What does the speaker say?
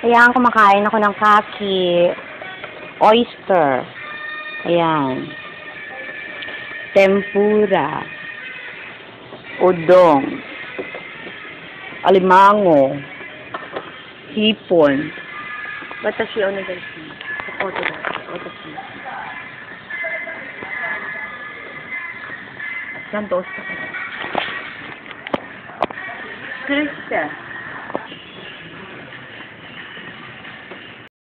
Ayan, kumakain ako ng kaki. Oyster. Ayan. Tempura. Udong. Alimango. Hipon. Watashi onegaishimasu. Support da. Watashi. ちゃんと押したから。苦しくて。